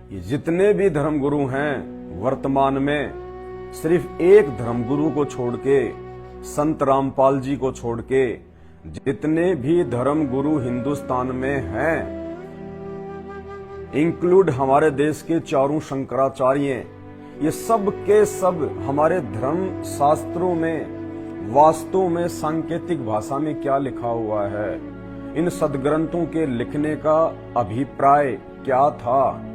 ये जितने भी धर्मगुरु हैं वर्तमान में, सिर्फ एक धर्मगुरु को छोड़ के, संत रामपाल जी को छोड़ के, जितने भी धर्मगुरु हिंदुस्तान में हैं, इंक्लूड हमारे देश के चारों शंकराचार्य, ये सब के सब हमारे धर्म शास्त्रों में वास्तव में सांकेतिक भाषा में क्या लिखा हुआ है, इन सदग्रंथों के लिखने का अभिप्राय क्या था,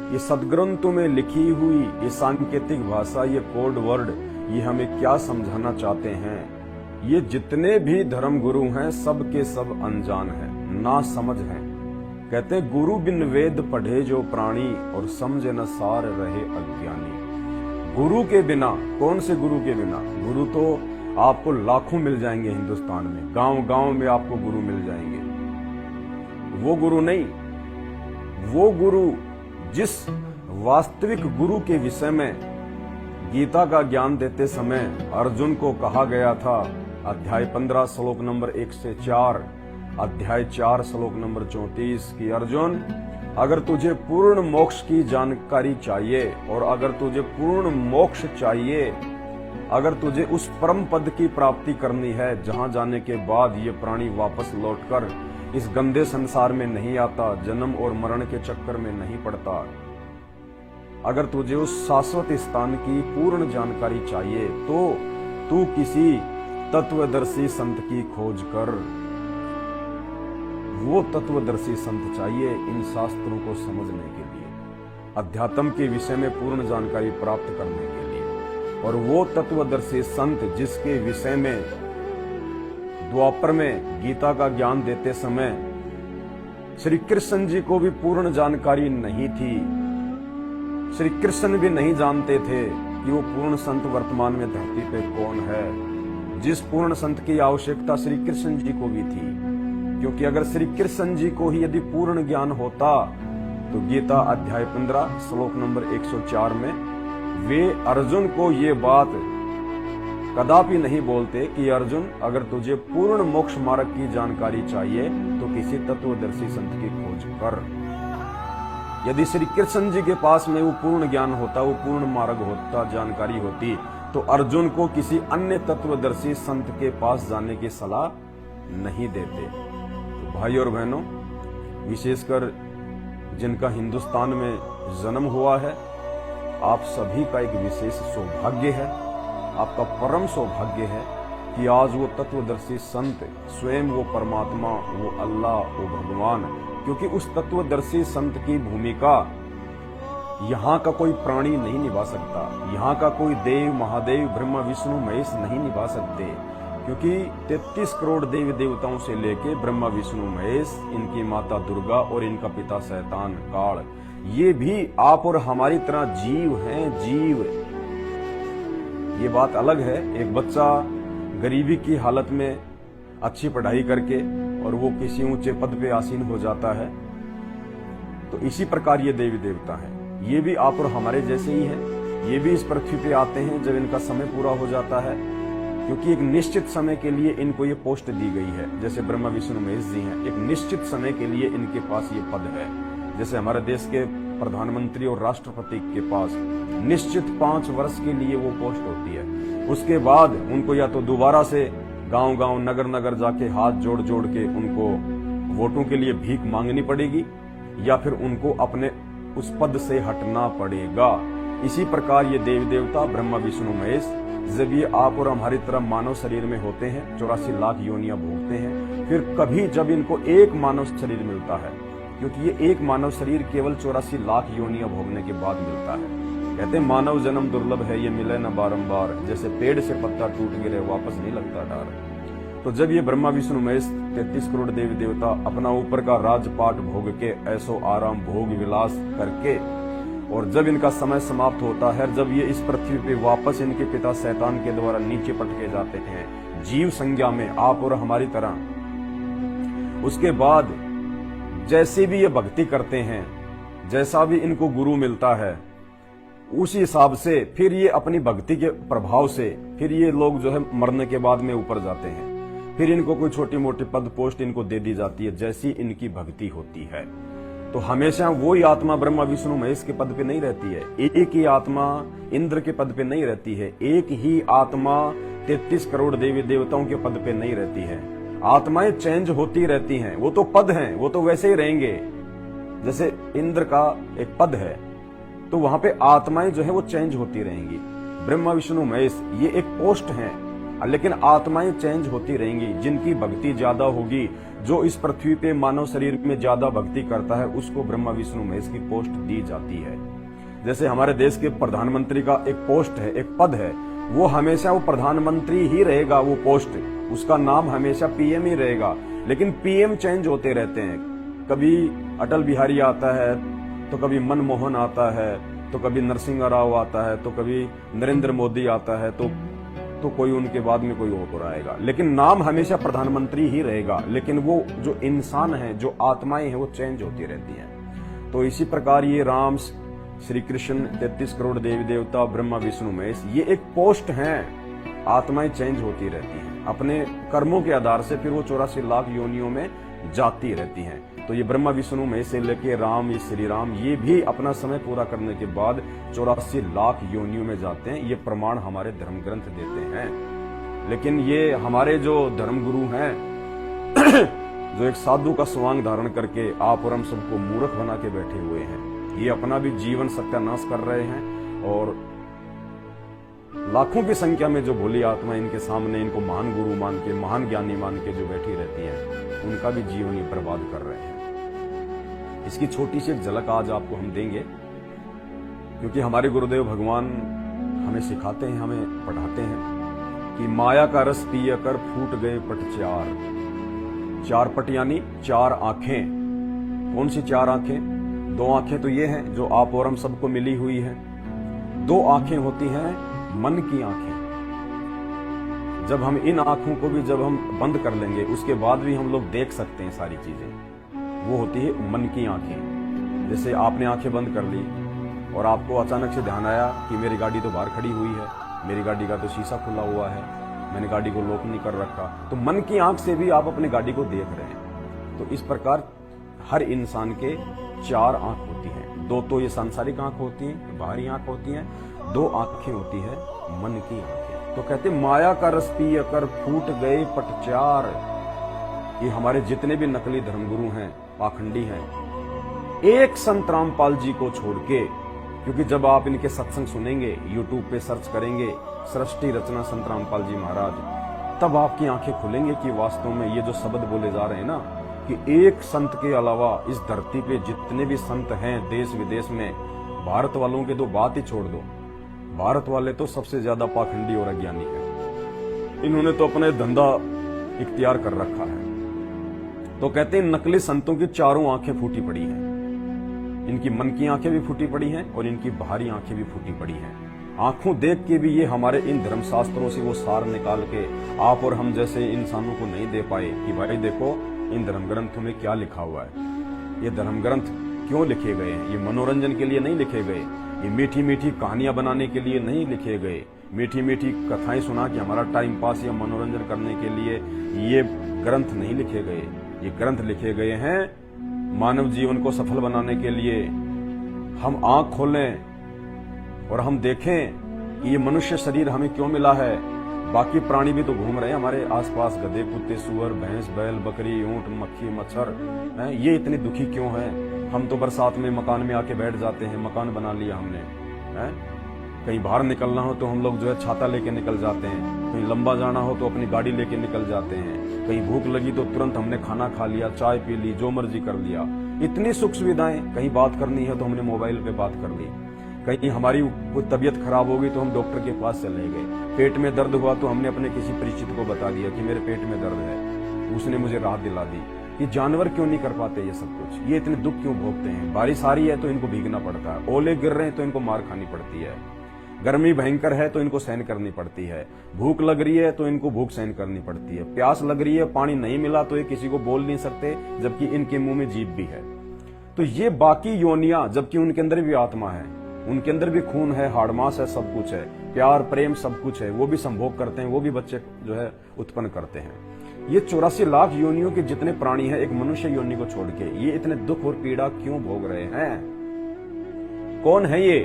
ये सदग्रंथों में लिखी हुई ये सांकेतिक भाषा, ये कोड वर्ड, ये हमें क्या समझाना चाहते हैं। ये जितने भी धर्म गुरु हैं सब के सब अनजान हैं, ना समझ हैं। कहते हैं गुरु बिन वेद पढ़े जो प्राणी, और समझे न सार रहे अज्ञानी। गुरु के बिना, कौन से गुरु के बिना? गुरु तो आपको लाखों मिल जाएंगे हिंदुस्तान में, गांव गांव में आपको गुरु मिल जाएंगे। वो गुरु नहीं, वो गुरु जिस वास्तविक गुरु के विषय में गीता का ज्ञान देते समय अर्जुन को कहा गया था, अध्याय 15 श्लोक नंबर 1 से 4, अध्याय 4 श्लोक नंबर 34 की अर्जुन, अगर तुझे पूर्ण मोक्ष की जानकारी चाहिए, और अगर तुझे पूर्ण मोक्ष चाहिए, अगर तुझे उस परम पद की प्राप्ति करनी है जहां जाने के बाद ये प्राणी वापस लौटकर इस गंदे संसार में नहीं आता, जन्म और मरण के चक्कर में नहीं पड़ता, अगर तुझे उस शाश्वत स्थान की पूर्ण जानकारी चाहिए तो तू किसी तत्वदर्शी संत की खोज कर। वो तत्वदर्शी संत चाहिए इन शास्त्रों को समझने के लिए, अध्यात्म के विषय में पूर्ण जानकारी प्राप्त करने के लिए। और वो तत्वदर्शी संत जिसके विषय में द्वापर में गीता का ज्ञान देते समय श्री कृष्ण जी को भी पूर्ण जानकारी नहीं थी, श्री कृष्ण भी नहीं जानते थे कि वो पूर्ण संत वर्तमान में धरती पे कौन है, जिस पूर्ण संत की आवश्यकता श्री कृष्ण जी को भी थी। क्योंकि अगर श्री कृष्ण जी को ही यदि पूर्ण ज्ञान होता तो गीता अध्याय 15 श्लोक नंबर 104 में वे अर्जुन को ये बात कदापि नहीं बोलते कि अर्जुन, अगर तुझे पूर्ण मोक्ष मार्ग की जानकारी चाहिए तो किसी तत्वदर्शी संत की खोज कर। यदि श्री कृष्ण जी के पास में वो पूर्ण ज्ञान होता, वो पूर्ण मार्ग होता, जानकारी होती, तो अर्जुन को किसी अन्य तत्वदर्शी संत के पास जाने की सलाह नहीं देते। तो भाई और बहनों, विशेषकर जिनका हिंदुस्तान में जन्म हुआ है, आप सभी का एक विशेष सौभाग्य है, आपका परम सौभाग्य है कि आज वो तत्वदर्शी संत, स्वयं वो परमात्मा, वो अल्लाह, वो भगवान, क्योंकि उस तत्वदर्शी संत की भूमिका यहाँ का कोई प्राणी नहीं निभा सकता, यहाँ का कोई देव, महादेव, ब्रह्मा, विष्णु, महेश नहीं निभा सकते, क्योंकि 33 करोड़ देवी देवताओं से लेके ब्रह्मा, विष्णु, महेश, इनकी माता दुर्गा और इनका पिता शैतान काल, ये भी आप और हमारी तरह जीव हैं, जीव। ये बात अलग है, एक बच्चा गरीबी की हालत में अच्छी पढ़ाई करके और वो किसी ऊंचे पद पे आसीन हो जाता है, तो इसी प्रकार ये देवी देवता हैं, ये भी आप और हमारे जैसे ही हैं। ये भी इस पृथ्वी पे आते हैं जब इनका समय पूरा हो जाता है, क्योंकि एक निश्चित समय के लिए इनको ये पोस्ट दी गई है। जैसे ब्रह्मा, विष्णु, महेश जी हैं, एक निश्चित समय के लिए इनके पास ये पद है। जैसे हमारे देश के प्रधानमंत्री और राष्ट्रपति के पास निश्चित 5 वर्ष के लिए वो पोस्ट होती है। उसके बाद उनको या तो दोबारा से गांव गांव, नगर नगर जाके हाथ जोड़ जोड़ के उनको वोटों के लिए भीख मांगनी पड़ेगी, या फिर उनको अपने उस पद से हटना पड़ेगा। इसी प्रकार ये देवी देवता ब्रह्मा, विष्णु, महेश जब ये आप और हमारी तरह मानव शरीर में होते हैं, 84 लाख योनियां भोगते हैं, फिर कभी जब इनको एक मानव शरीर मिलता है, क्योंकि ये एक मानव शरीर केवल 84 लाख योनियां भोगने के बाद मिलता है। कहते हैं मानव जन्म दुर्लभ है, ये मिले न बारंबार, जैसे पेड़ से पत्ता टूट गिरे वापस नहीं लगता डार। तो जब ये ब्रह्मा, विष्णु, महेश 33 करोड़ देवी देवता अपना ऊपर का राजपाट भोग के, ऐसो आराम भोग विलास करके, और जब इनका समय समाप्त होता है, जब ये इस पृथ्वी पे वापस इनके पिता शैतान के द्वारा नीचे पटके जाते हैं जीव संज्ञा में, आप और हमारी तरह, उसके बाद जैसे भी ये भक्ति करते हैं, जैसा भी इनको गुरु मिलता है, उसी हिसाब से फिर ये अपनी भक्ति के प्रभाव से फिर ये लोग जो है मरने के बाद में ऊपर जाते हैं। फिर इनको कोई छोटी मोटी पद पोस्ट इनको दे दी जाती है जैसी इनकी भक्ति होती है। तो हमेशा वो ही आत्मा ब्रह्मा विष्णु महेश के पद पे नहीं रहती है, एक ही आत्मा इंद्र के पद पे नहीं रहती है, एक ही आत्मा 33 करोड़ देवी देवताओं के पद पे नहीं रहती है। आत्माएं चेंज होती रहती हैं, वो तो पद हैं, वो तो वैसे ही रहेंगे। जैसे इंद्र का एक पद है तो वहां पे आत्माएं जो है वो चेंज होती रहेंगी। ब्रह्मा विष्णु महेश ये एक पोस्ट है, लेकिन आत्माएं चेंज होती रहेंगी। जिनकी भक्ति ज्यादा होगी, जो इस पृथ्वी पे मानव शरीर में ज्यादा भक्ति करता है, उसको ब्रह्मा विष्णु महेश की पोस्ट दी जाती है। जैसे हमारे देश के प्रधानमंत्री का एक पोस्ट है, एक पद है, वो हमेशा वो प्रधानमंत्री ही रहेगा। वो पोस्ट, उसका नाम हमेशा पीएम ही रहेगा। लेकिन पीएम चेंज होते रहते हैं, कभी अटल बिहारी आता है तो कभी मनमोहन आता है, तो कभी नरसिंह राव आता है, तो कभी नरेंद्र मोदी आता है, तो कोई उनके बाद में कोई और आएगा, लेकिन नाम हमेशा प्रधानमंत्री ही रहेगा। लेकिन वो जो इंसान है, जो आत्माएं हैं, वो चेंज होती रहती हैं। तो इसी प्रकार ये राम, श्री कृष्ण, 33 करोड़ देवी देवता, ब्रह्मा विष्णु महेश, ये एक पोस्ट हैं। आत्माएं चेंज होती रहती हैं अपने कर्मों के आधार से, फिर वो 84 लाख योनियों में जाती रहती हैं। तो ये ब्रह्मा विष्णु महेश से लेके राम, ये श्री राम, ये भी अपना समय पूरा करने के बाद 84 लाख योनियों में जाते हैं। ये प्रमाण हमारे धर्म ग्रंथ देते हैं। लेकिन ये हमारे जो धर्म गुरु हैं जो एक साधु का स्वांग धारण करके आप और हम सबको मूर्ख बना के बैठे हुए हैं, ये अपना भी जीवन सत्यानाश कर रहे हैं। और लाखों की संख्या में जो भोली आत्मा इनके सामने, इनको महान गुरु मान के, महान ज्ञानी मान के जो बैठी रहती हैं, उनका भी जीवन ही बर्बाद कर रहे हैं। इसकी छोटी सी एक झलक आज आपको हम देंगे, क्योंकि हमारे गुरुदेव भगवान हमें सिखाते हैं, हमें पढ़ाते हैं कि माया का रस पिया कर फूट गए पट चार। चार पट यानी चार आंखें। कौन सी चार आंखें? 2 आंखें तो ये हैं जो आप और हम सबको मिली हुई हैं। 2 आंखें होती हैं मन की आंखें। जब हम इन आंखों को भी जब हम बंद कर लेंगे, उसके बाद भी हम लोग देख सकते हैं सारी चीजें, वो होती है मन की आंखें। जैसे आपने आंखें बंद कर ली और आपको अचानक से ध्यान आया कि मेरी गाड़ी तो बाहर खड़ी हुई है, मेरी गाड़ी का तो शीशा खुला हुआ है, मैंने गाड़ी को लॉक नहीं कर रखा, तो मन की आंख से भी आप अपनी गाड़ी को देख रहे हैं। तो इस प्रकार हर इंसान के 4 आंख होती हैं। 2 तो ये सांसारिक आंख होती है, बाहरी आंख होती है, 2 आंखें होती है मन की आंखें। तो कहते माया का रस पी कर फूट गए पट चार। ये हमारे जितने भी नकली धर्मगुरु हैं, पाखंडी हैं, एक संत रामपाल जी को छोड़ के, क्योंकि जब आप इनके सत्संग सुनेंगे, यूट्यूब पे सर्च करेंगे सृष्टि रचना संत रामपाल जी महाराज, तब आपकी आंखें खुलेंगे कि वास्तव में ये जो शब्द बोले जा रहे हैं ना, कि एक संत के अलावा इस धरती पे जितने भी संत हैं देश विदेश में, भारत वालों के तो बात ही छोड़ दो, भारत वाले तो सबसे ज्यादा पाखंडी और अज्ञानी है। इन्होंने तो अपने धंधा इख्तियार कर रखा है। तो कहते हैं नकली संतों की 4 आंखें फूटी पड़ी हैं। इनकी मन की आंखें भी फूटी पड़ी हैं और इनकी बाहरी आंखें भी फूटी पड़ी हैं। आंखों देख के भी ये हमारे इन धर्मशास्त्रों से वो सार निकाल के आप और हम जैसे इंसानों को नहीं दे पाए कि भाई देखो इन धर्म ग्रंथों में क्या लिखा हुआ है। ये धर्म ग्रंथ क्यों लिखे गए हैं? ये मनोरंजन के लिए नहीं लिखे गए, ये मीठी मीठी कहानियां बनाने के लिए नहीं लिखे गए, मीठी मीठी कथाएं सुना के हमारा टाइम पास या मनोरंजन करने के लिए ये ग्रंथ नहीं लिखे गए। ये ग्रंथ लिखे गए हैं मानव जीवन को सफल बनाने के लिए। हम आंख खोलें और हम देखें कि ये मनुष्य शरीर हमें क्यों मिला है। बाकी प्राणी भी तो घूम रहे हैं हमारे आसपास, गधे, कुत्ते, सुअर, भैंस, बैल, बकरी, ऊंट, मक्खी, मच्छर, ये इतने दुखी क्यों हैं? हम तो बरसात में मकान में आके बैठ जाते हैं, मकान बना लिया हमने। कहीं बाहर निकलना हो तो हम लोग जो है छाता लेके निकल जाते हैं, कहीं लंबा जाना हो तो अपनी गाड़ी लेके निकल जाते हैं, कहीं भूख लगी तो तुरंत हमने खाना खा लिया, चाय पी ली, जो मर्जी कर लिया। इतनी सुख सुविधाएं, कहीं बात करनी है तो हमने मोबाइल पे बात कर ली, कहीं हमारी कोई तबीयत खराब हो गई तो हम डॉक्टर के पास चले गए, पेट में दर्द हुआ तो हमने अपने किसी परिचित को बता दिया कि मेरे पेट में दर्द है, उसने मुझे राहत दिला दी। ये जानवर क्यों नहीं कर पाते ये सब कुछ? ये इतने दुख क्यों भोगते हैं? बारिश आ रही है तो इनको भीगना पड़ता है, ओले गिर रहे हैं तो इनको मार खानी पड़ती है, गर्मी भयंकर है तो इनको सहन करनी पड़ती है, भूख लग रही है तो इनको भूख सहन करनी पड़ती है, प्यास लग रही है, पानी नहीं मिला तो ये किसी को बोल नहीं सकते, जबकि इनके मुंह में जीभ भी है। तो ये बाकी योनियां, जबकि उनके अंदर भी आत्मा है, उनके अंदर भी खून है, हाड़मास है, सब कुछ है, प्यार प्रेम सब कुछ है, वो भी संभोग करते हैं, वो भी बच्चे जो है उत्पन्न करते हैं। ये 84 लाख योनियों के जितने प्राणी हैं एक मनुष्य योनि को छोड़ के, ये इतने दुख और पीड़ा क्यों भोग रहे हैं? कौन है ये?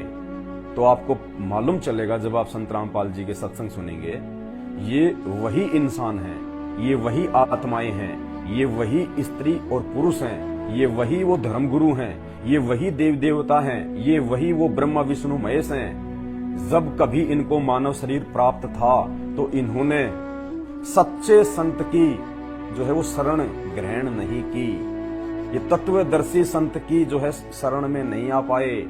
तो आपको मालूम चलेगा जब आप संत रामपाल जी के सत्संग सुनेंगे। ये वही इंसान हैं, ये वही आत्माएं हैं, ये वही स्त्री और पुरुष हैं, ये वही वो धर्मगुरु हैं, ये वही देव देवता हैं, ये वही वो ब्रह्मा विष्णु महेश हैं। जब कभी इनको मानव शरीर प्राप्त था तो इन्होंने सच्चे संत की जो है वो शरण ग्रहण नहीं की। ये तत्वदर्शी संत की जो है शरण में नहीं आ पाए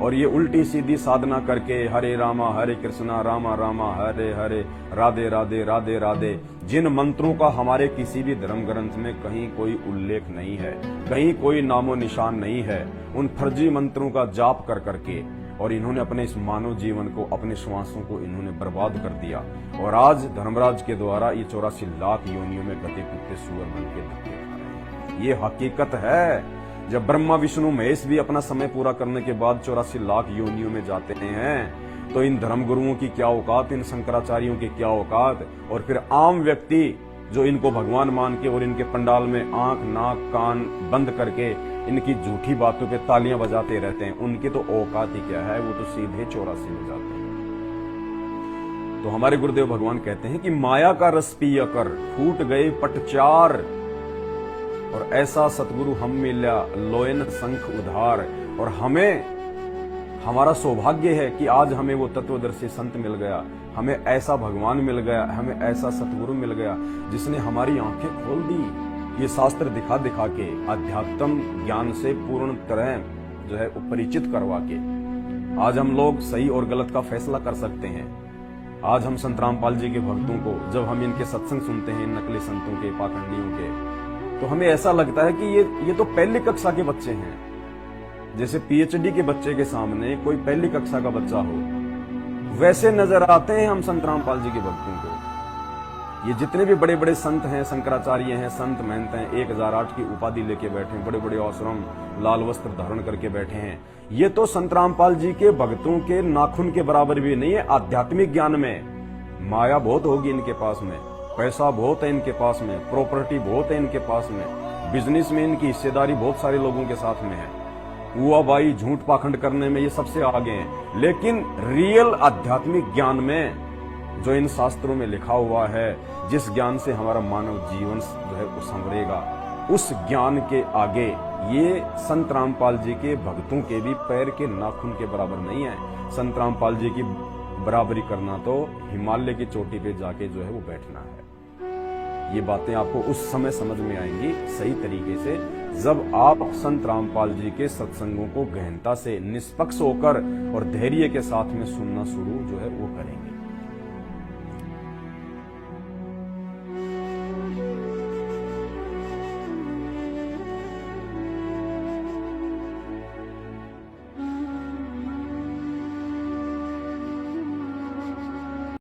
और ये उल्टी सीधी साधना करके हरे रामा हरे कृष्णा रामा रामा हरे हरे राधे राधे राधे राधे, जिन मंत्रों का हमारे किसी भी धर्म ग्रंथ में कहीं कोई उल्लेख नहीं है, कहीं कोई नामो निशान नहीं है, उन फर्जी मंत्रों का जाप कर करके और इन्होंने अपने इस मानव जीवन को, अपने श्वासों को इन्होंने बर्बाद कर दिया। और आज धर्मराज के द्वारा ये 84 लाख योनियों में गते कुत्ते सुअर बन के धक्के खा रहे हैं। ये हकीकत है। जब ब्रह्मा विष्णु महेश भी अपना समय पूरा करने के बाद 84 लाख योनियों में जाते हैं तो इन धर्मगुरुओं की क्या औकात, इन शंकराचार्यों की क्या औकात। और फिर आम व्यक्ति जो इनको भगवान मान के और इनके पंडाल में आंख नाक कान बंद करके इनकी झूठी बातों पे तालियां बजाते रहते हैं, उनकी तो औकात ही क्या है, वो तो सीधे 84 में जाते हैं। तो हमारे गुरुदेव भगवान कहते हैं कि माया का रस पिया कर फूट गए पट चार, और ऐसा सतगुरु हम मिला लोयन शंख उधार। और हमें, हमारा सौभाग्य है कि आज हमें वो तत्वदर्शी संत मिल गया, हमें ऐसा भगवान मिल गया, हमें ऐसा सतगुरु मिल गया जिसने हमारी आंखें खोल दी। ये शास्त्र दिखा दिखा के अध्यात्म ज्ञान से पूर्ण तरह जो है परिचित करवा के आज हम लोग सही और गलत का फैसला कर सकते हैं। आज हम संत रामपाल जी के भक्तों को जब हम इनके सत्संग सुनते हैं, नकली संतों के, पाखंडियों के, तो हमें ऐसा लगता है कि ये तो पहली कक्षा के बच्चे हैं। जैसे पीएचडी के बच्चे के सामने कोई पहली कक्षा का बच्चा हो, वैसे नजर आते हैं हम संत रामपाल जी के भक्तों को। ये जितने भी बड़े बड़े संत हैं, शंकराचार्य हैं, संत महंत हैं, 1008 की उपाधि लेके बैठे हैं, बड़े बड़े आश्रम लाल वस्त्र धारण करके बैठे हैं, ये तो संत रामपाल जी के भक्तों के नाखून के बराबर भी नहीं है। आध्यात्मिक ज्ञान में माया बहुत होगी इनके पास में, पैसा बहुत है इनके पास में, प्रॉपर्टी बहुत है इनके पास में, बिजनेस में इनकी हिस्सेदारी बहुत सारे लोगों के साथ में है, हुआ बाई झूठ पाखंड करने में ये सबसे आगे हैं। लेकिन रियल आध्यात्मिक ज्ञान में जो इन शास्त्रों में लिखा हुआ है, जिस ज्ञान से हमारा मानव जीवन जो है वो संवरेगा, उस ज्ञान के आगे ये संत रामपाल जी के भक्तों के भी पैर के नाखून के बराबर नहीं है। संत रामपाल जी की बराबरी करना तो हिमालय की चोटी पे जाके जो है वो बैठना है। ये बातें आपको उस समय समझ में आएंगी सही तरीके से जब आप संत रामपाल जी के सत्संगों को गहनता से निष्पक्ष होकर और धैर्य के साथ में सुनना शुरू जो है वो करेंगे।